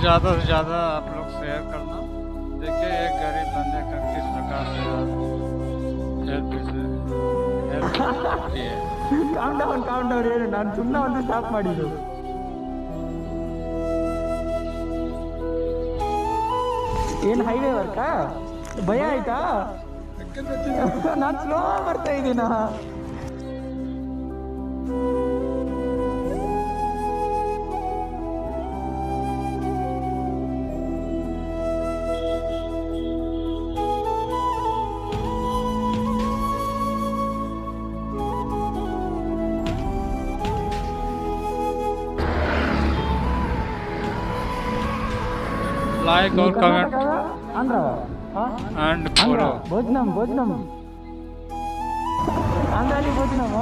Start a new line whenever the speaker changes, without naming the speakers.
ज़्यादा से ज़्यादा आप लोग शेयर करना। देखिए एक गरीब बंदे का किस प्रकार से हेल्प होती है।
ಕಾಮ್ ಡೌನ್ ಏನು ನಾನು ಸುಮ್ಮನೆ ಒಂದು ಸ್ಟಾಪ್ ಮಾಡಿದ್ದು. ಏನು ಹೈವೇ ವರ್ಕಾ? ಭಯ ಆಯ್ತಾ? ನಾನು ಸ್ಲೋ ಬರ್ತಾ ಇದ್ದೀನ.
Like or comment
ಆಂಧ್ರವಾ?
and follow.
ಭೋಜನಂ ಆಂಧ್ರಾಲಿ ಭೋಜನಂ.